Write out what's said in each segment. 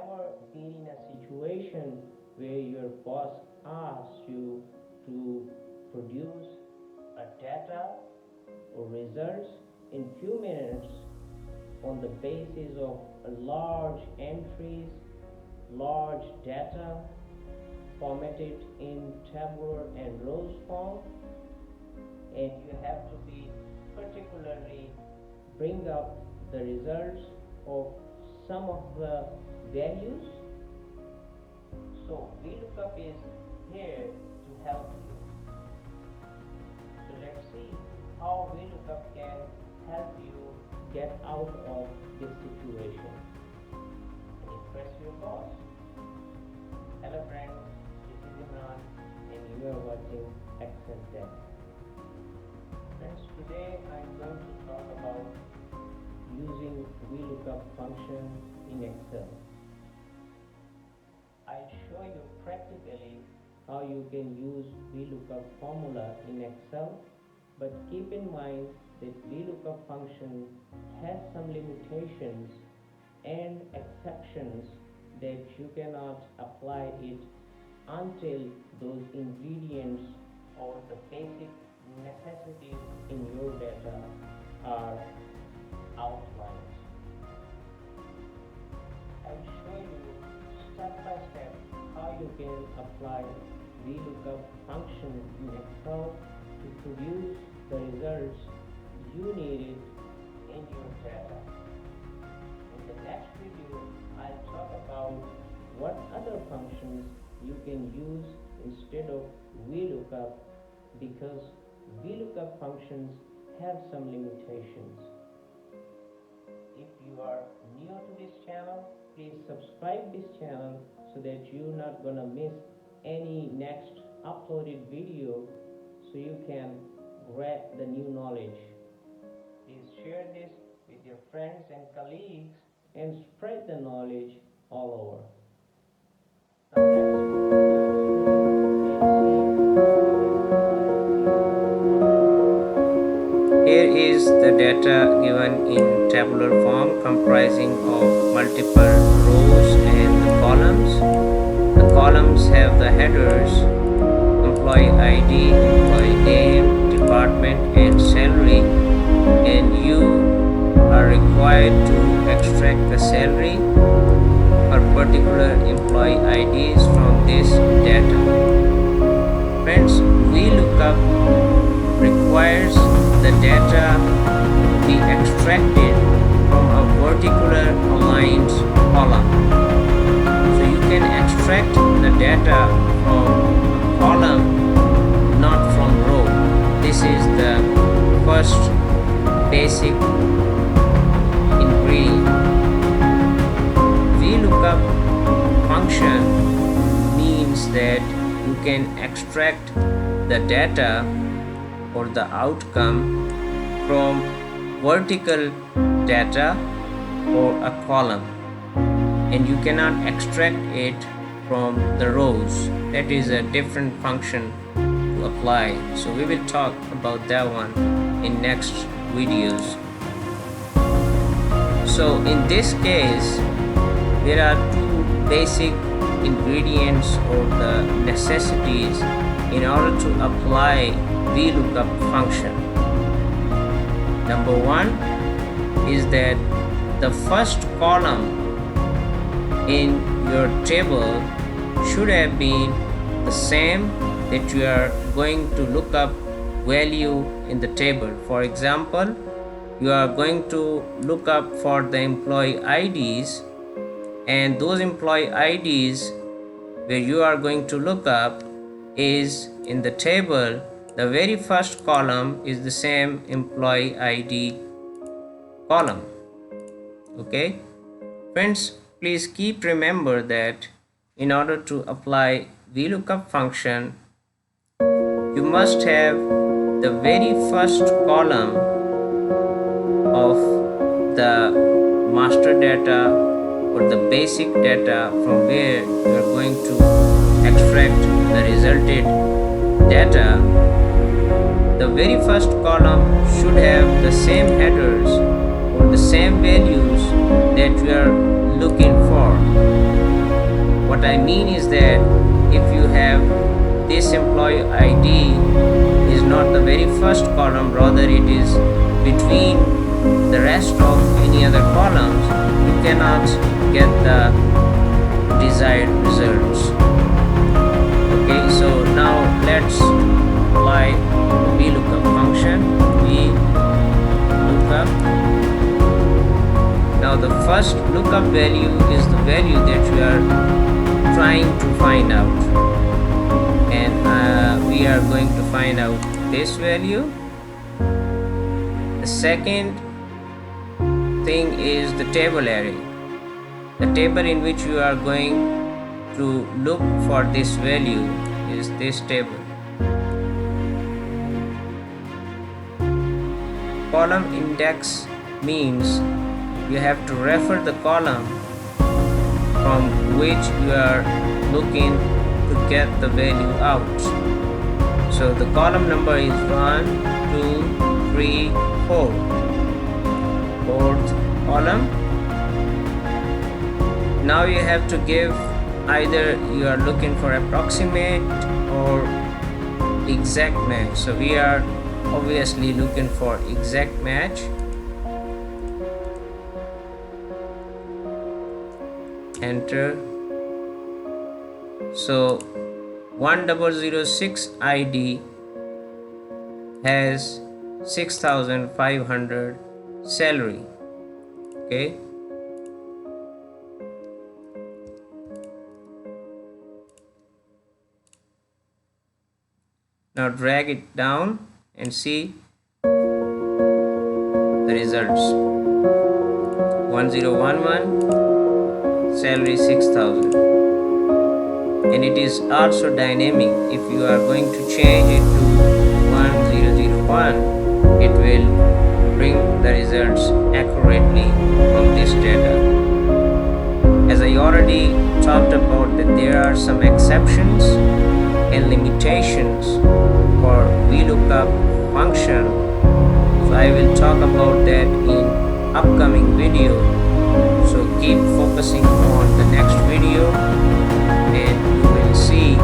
ever been in a situation where your boss asks you to produce a data or results in few minutes on the basis of large entries, large data formatted in tabular and rows form, and you have to be particularly bring up the results of some of the values? So VLOOKUP is here to help you. So let's see how VLOOKUP can help you get out of this situation and impress your boss. Hello friends, this is Imran and you are watching Excel Tech. Friends, today I am going to talk about using VLOOKUP function in Excel. I'll show you practically how you can use VLOOKUP formula in Excel, but keep in mind that VLOOKUP function has some limitations and exceptions that you cannot apply it until those ingredients or the basic necessities in your data are outlined. I'll show you step by step how you can apply VLOOKUP function in Excel to produce the results you needed in your data. In the next video, I'll talk about what other functions you can use instead of VLOOKUP, because VLOOKUP functions have some limitations. If you are new to this channel, please subscribe this channel so that you're not gonna miss any next uploaded video, so you can grab the new knowledge. Please share this with your friends and colleagues and spread the knowledge all over. Here is the data given in tabular form comprising of multiple rows and the columns. The columns have the headers, employee ID, employee name, department and salary, and you are required to extract the salary or particular employee IDs from this data. Friends, VLOOKUP requires the data be extracted from a vertical aligned column. So you can extract the data from a column, not from row. This is the first basic ingredient. VLOOKUP function means that you can extract the data or the outcome from vertical data or a column, and you cannot extract it from the rows. That is a different function to apply, so we will talk about that one in next videos. So in this case, there are two basic ingredients or the necessities in order to apply VLOOKUP function. Number one is that the first column in your table should have been the same that you are going to look up value in the table. For example, you are going to look up for the employee IDs, and those employee IDs where you are going to look up is in the table. The very first column is the same employee ID column. Okay, friends, please keep remember that in order to apply VLOOKUP function, you must have the very first column of the master data or the basic data from where you are going to extract the resulted data. The very first column should have the same headers or the same values that you are looking for. What I mean is that if you have this employee ID is not the very first column, rather it is between the rest of any other columns, you cannot get the desired results. Okay, so now let's apply the VLOOKUP function. VLOOKUP. Now the first lookup value is the value that you are trying to find out, and we are going to find out this value. The second thing is the table array. The table in which you are going to look for this value is this table. Column index means you have to refer the column from which you are looking to get the value out. So the column number is 1, 2, 3, 4. Fourth column. Now you have to give either you are looking for approximate or exact match. So we are obviously looking for exact match. Enter. So 1006 ID has 6,500 salary. Okay, now drag it down and see the results. 1011, salary 6,000, and it is also dynamic. If you are going to change it to 1001, it will bring the results accurately from this data. As I already talked about, that there are some exceptions and limitations for VLOOKUP function, so I will talk about that in upcoming video. So keep focusing on the next video and you will see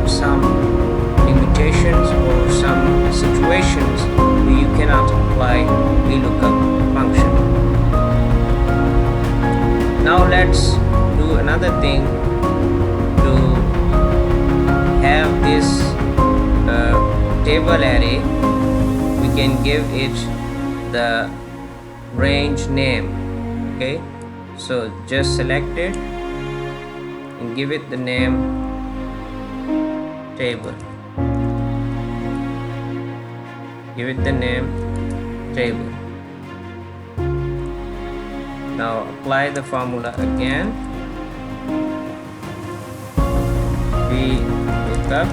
some limitations or some situations where you cannot apply VLOOKUP function. Now let's do another thing. To have this table array, we can give it the range name. Okay, so just select it and give it the name table. Give it the name table. Now apply the formula again. VLOOKUP.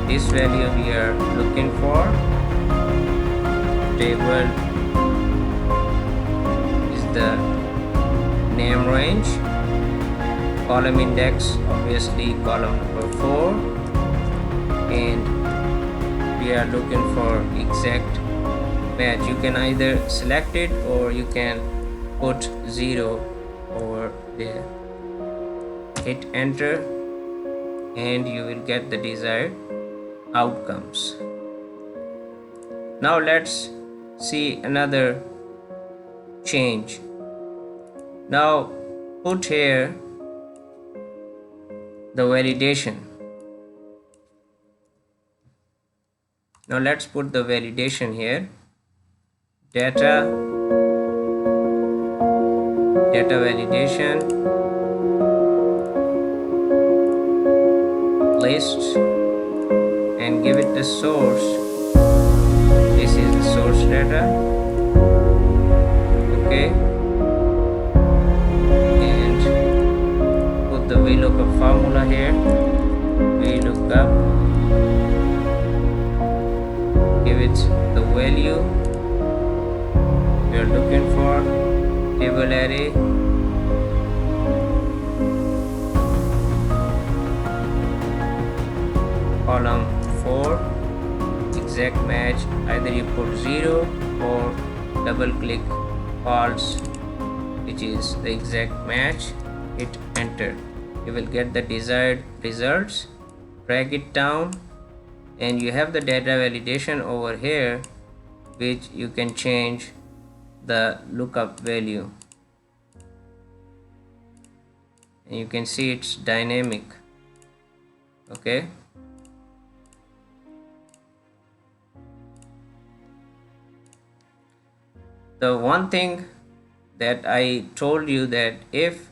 This value we are looking for. Table is the name range. Column index, obviously column number 4, and we are looking for exact match. You can either select it or you can put 0 over there. Hit enter and you will get the desired outcomes. Now let's see another change. Now put here the validation. Now let's put the validation here. Data validation, list, and give it the source. This is the source data. Okay, and put the VLOOKUP formula here. VLOOKUP, give it the value we are looking for. Table array, column 4, exact match. Either you put 0 or double click false, which is the exact match. hit enter. You will get the desired results. Drag it down and you have the data validation over here, which you can change the lookup value, and you can see it's dynamic. Okay, the one thing that I told you, that if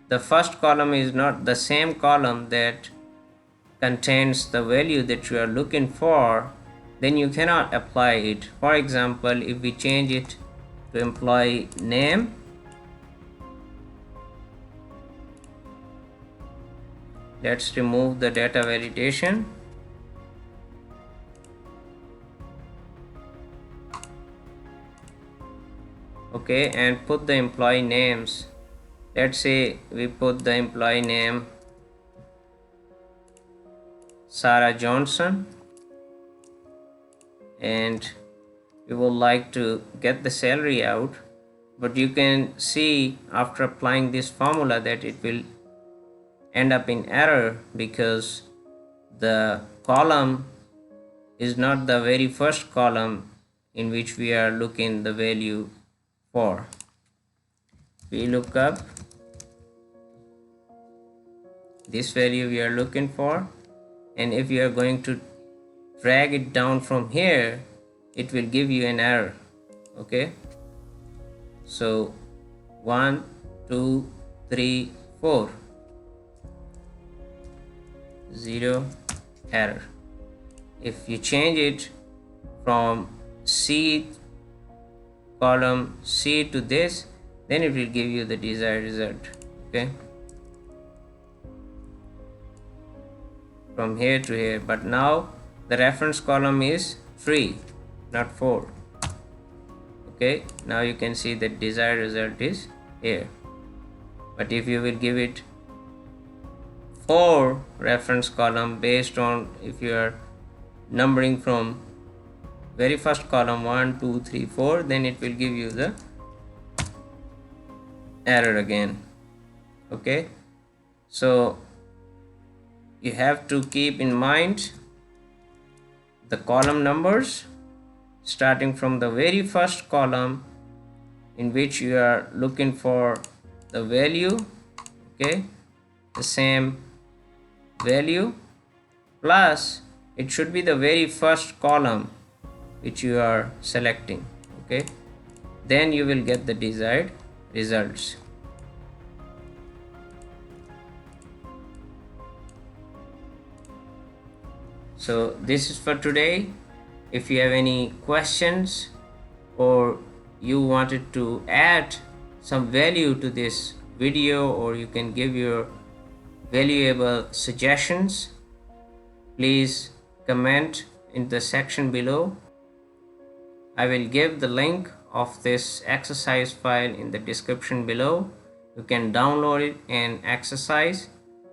the first column is not the same column that contains the value that you are looking for, then you cannot apply it. For example, if we change it to employee name, let's remove the data validation. Okay, and put the employee names. Let's say we put the employee name Sarah Johnson, and we would like to get the salary out, but you can see after applying this formula that it will end up in error because the column is not the very first column in which we are looking the value for. VLOOKUP, this value we are looking for, and if you are going to drag it down from here, it will give you an error. Okay, so 1 2 3 4, 0, error. If you change it from C, column C, to this, then it will give you the desired result. Okay, from here to here, but now the reference column is 3, not 4. Okay, now you can see that desired result is here. But if you will give it 4 reference column based on, if you are numbering from very first column 1 2 3 4, then it will give you the error again. Okay, so you have to keep in mind the column numbers starting from the very first column in which you are looking for the value. Okay, the same value, plus it should be the very first column which you are selecting. Okay, then you will get the desired results. So this is for today. If you have any questions or you wanted to add some value to this video, or you can give your valuable suggestions, please comment in the section below. I will give the link of this exercise file in the description below. You can download it and exercise.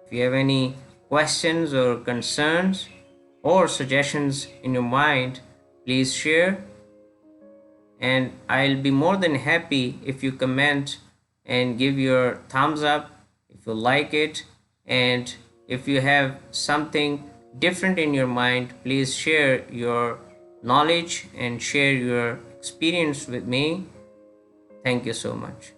If you have any questions or concerns or suggestions in your mind, please share, and I'll be more than happy if you comment and give your thumbs up if you like it. And if you have something different in your mind, please share your knowledge and share your experience with me. Thank you so much.